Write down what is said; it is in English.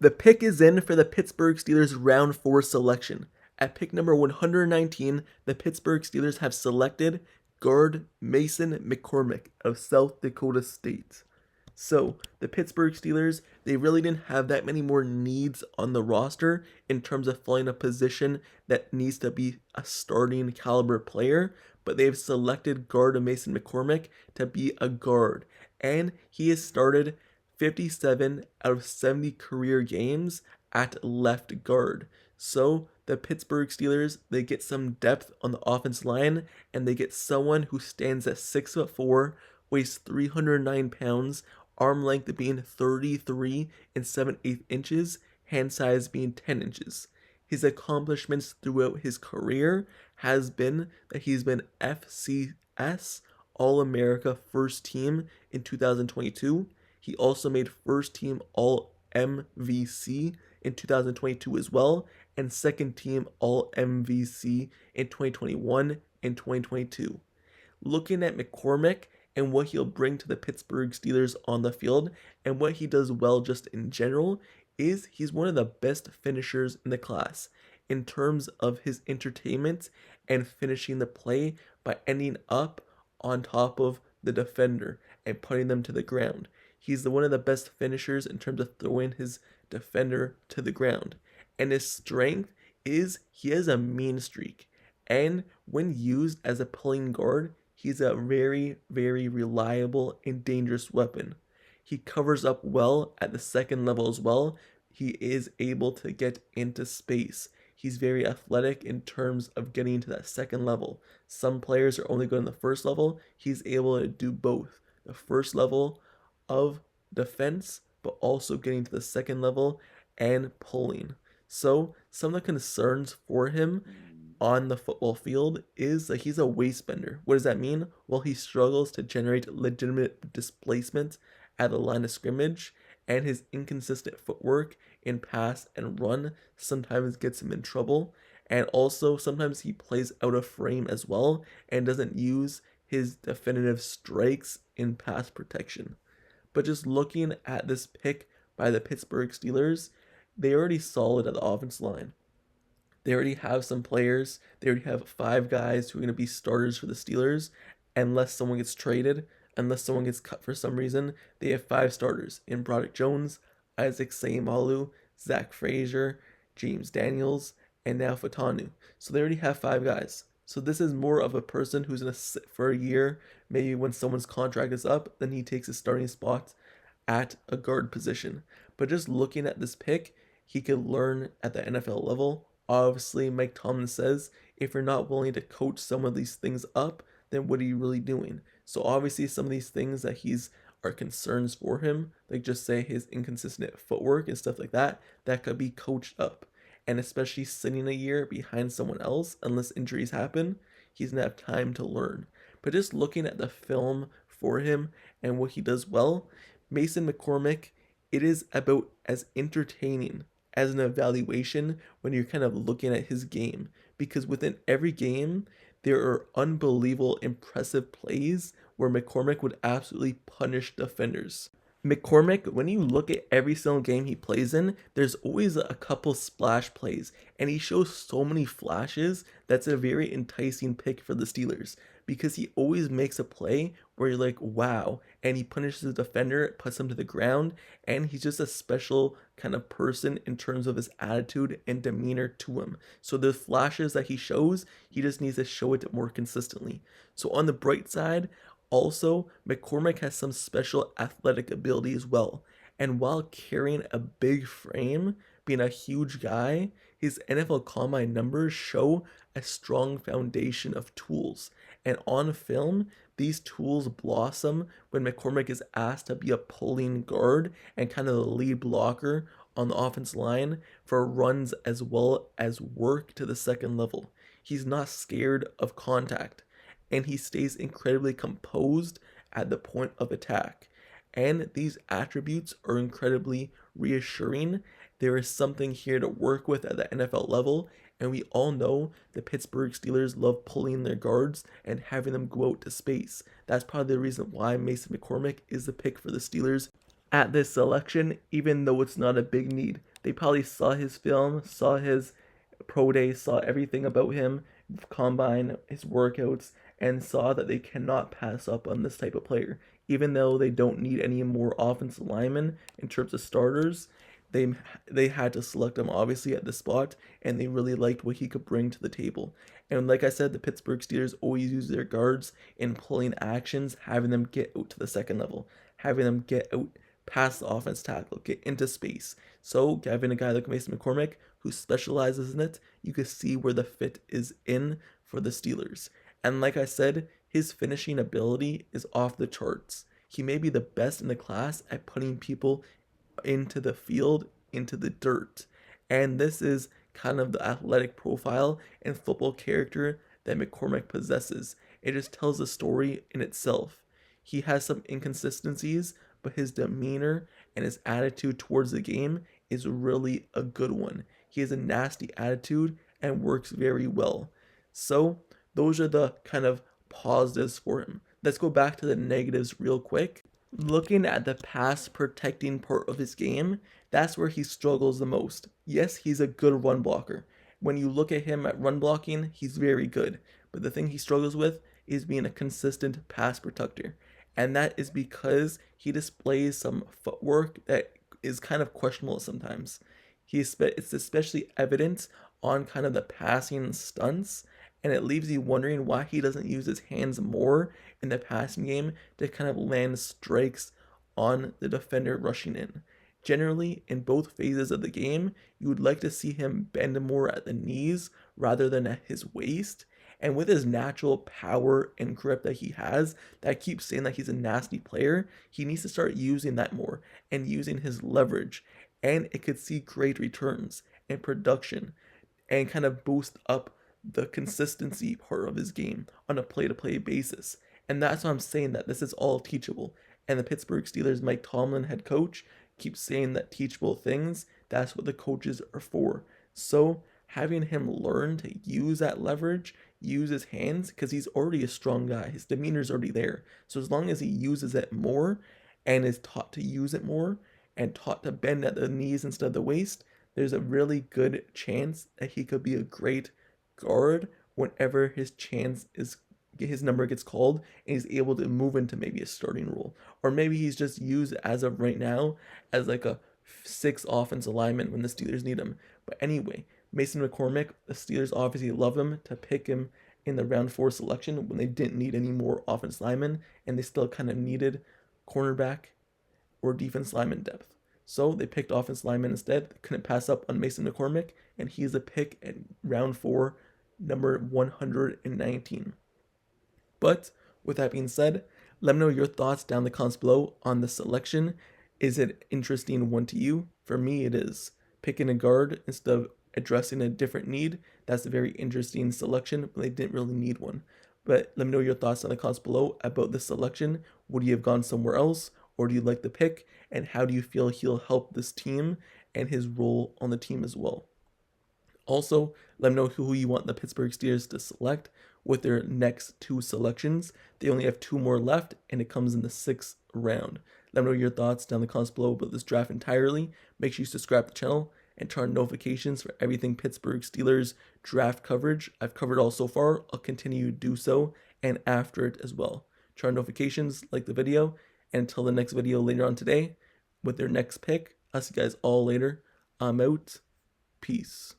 The pick is in for the Pittsburgh Steelers round 4 selection. At pick number 119, the Pittsburgh Steelers have selected guard Mason McCormick of South Dakota State. So, the Pittsburgh Steelers, they really didn't have that many more needs on the roster in terms of filling a position that needs to be a starting caliber player, but they've selected guard Mason McCormick to be a guard. And he has started 57 out of 70 career games at left guard. So the Pittsburgh Steelers, they get some depth on the offense line, and they get someone who stands at 6'4", weighs 309 pounds, arm length being 33 and 7/8 inches, hand size being 10 inches. His accomplishments throughout his career has been that he's been FCS All-America First Team in 2022. He also made First Team All-MVC in 2022 as well, and Second Team All-MVC in 2021 and 2022. Looking at McCormick and what he'll bring to the Pittsburgh Steelers on the field and what he does well just in general is he's one of the best finishers in the class in terms of his entertainment and finishing the play by ending up on top of the defender and putting them to the ground. He's one of the best finishers in terms of throwing his defender to the ground. And his strength is he has a mean streak. And when used as a pulling guard, he's a very, very reliable and dangerous weapon. He covers up well at the second level as well. He is able to get into space. He's very athletic in terms of getting to that second level. Some players are only good on the first level. He's able to do both. The first level of defense, but also getting to the second level and pulling. So some of the concerns for him on the football field is that he's a waist bender. What does that mean? Well, he struggles to generate legitimate displacement at the line of scrimmage, and his inconsistent footwork in pass and run sometimes gets him in trouble. And also sometimes he plays out of frame as well and doesn't use his definitive strikes in pass protection. But just looking at this pick by the Pittsburgh Steelers, they already solid at the offense line. They already have some players. They already have 5 guys who are going to be starters for the Steelers. Unless someone gets traded, unless someone gets cut for some reason, they have 5 starters in Broderick Jones, Isaac Seumalo, Zach Frazier, James Daniels, and now Fatanu. So they already have 5 guys. So this is more of a person who's going to sit for a year. Maybe when someone's contract is up, then he takes his starting spot at a guard position. But just looking at this pick, he could learn at the NFL level. Obviously, Mike Tomlin says, if you're not willing to coach some of these things up, then what are you really doing? So obviously some of these things that are concerns for him, like just say his inconsistent footwork and stuff like that, that could be coached up. And especially sitting a year behind someone else, unless injuries happen, he's going to have time to learn. But just looking at the film for him and what he does well, Mason McCormick, it is about as entertaining as an evaluation when you're kind of looking at his game. Because within every game, there are unbelievable, impressive plays where McCormick would absolutely punish defenders. McCormick, when you look at every single game he plays in, there's always a couple splash plays, and he shows so many flashes that's a very enticing pick for the Steelers, because he always makes a play where you're like, wow, and he punishes the defender, puts him to the ground, and he's just a special kind of person in terms of his attitude and demeanor to him. So the flashes that he shows, he just needs to show it more consistently. So on the bright side, also, McCormick has some special athletic ability as well. And while carrying a big frame, being a huge guy, his NFL Combine numbers show a strong foundation of tools. And on film, these tools blossom when McCormick is asked to be a pulling guard and kind of the lead blocker on the offense line for runs as well as work to the second level. He's not scared of contact, and he stays incredibly composed at the point of attack. And these attributes are incredibly reassuring. There is something here to work with at the NFL level, and we all know the Pittsburgh Steelers love pulling their guards and having them go out to space. That's probably the reason why Mason McCormick is the pick for the Steelers at this selection, even though it's not a big need. They probably saw his film, saw his pro day, saw everything about him, combine, his workouts, and saw that they cannot pass up on this type of player. Even though they don't need any more offensive linemen in terms of starters, they had to select him obviously at the spot, and they really liked what he could bring to the table. And like I said, the Pittsburgh Steelers always use their guards in pulling actions, having them get out to the second level, having them get out past the offense tackle, get into space. So having a guy like Mason McCormick who specializes in it, you can see where the fit is in for the Steelers. And like I said, his finishing ability is off the charts. He may be the best in the class at putting people into the field, into the dirt. And this is kind of the athletic profile and football character that McCormick possesses. It just tells a story in itself. He has some inconsistencies, but his demeanor and his attitude towards the game is really a good one. He has a nasty attitude and works very well. So, those are the kind of positives for him. Let's go back to the negatives real quick. Looking at the pass protecting part of his game, that's where he struggles the most. Yes, he's a good run blocker. When you look at him at run blocking, he's very good. But the thing he struggles with is being a consistent pass protector. And that is because he displays some footwork that is kind of questionable sometimes. It's especially evident on kind of the passing stunts, and it leaves you wondering why he doesn't use his hands more in the passing game to kind of land strikes on the defender rushing in. Generally, in both phases of the game, you would like to see him bend more at the knees rather than at his waist. And with his natural power and grip that he has, that I keep saying that he's a nasty player, he needs to start using that more and using his leverage. And it could see great returns and production and kind of boost up the consistency part of his game on a play-to-play basis. And that's why I'm saying that this is all teachable. And the Pittsburgh Steelers, Mike Tomlin, head coach, keeps saying that teachable things, that's what the coaches are for. So having him learn to use that leverage, use his hands, because he's already a strong guy. His demeanor's already there. So as long as he uses it more and is taught to use it more and taught to bend at the knees instead of the waist, there's a really good chance that he could be a great guard whenever his number gets called and he's able to move into maybe a starting role. Or maybe he's just used as of right now as like a 6 offensive lineman when the Steelers need him. But anyway, Mason McCormick, the Steelers obviously love him to pick him in the round 4 selection when they didn't need any more offensive linemen and they still kind of needed cornerback or defense lineman depth. So they picked offense lineman instead. They couldn't pass up on Mason McCormick, and he's a pick at round 4, number 119. But with that being said, let me know your thoughts down in the comments below on the selection. Is it an interesting one to you? For me, it is. Picking a guard instead of addressing a different need, that's a very interesting selection, but they didn't really need one. But let me know your thoughts in the comments below about this selection. Would you have gone somewhere else? Or do you like the pick? And how do you feel he'll help this team and his role on the team as well? Also, let me know who you want the Pittsburgh Steelers to select with their next 2 selections. They only have 2 more left, and it comes in the 6th round. Let me know your thoughts down in the comments below about this draft entirely. Make sure you subscribe to the channel and turn on notifications for everything Pittsburgh Steelers draft coverage. I've covered all so far. I'll continue to do so and after it as well. Turn on notifications, like the video, and until the next video later on today with their next pick, I'll see you guys all later. I'm out. Peace.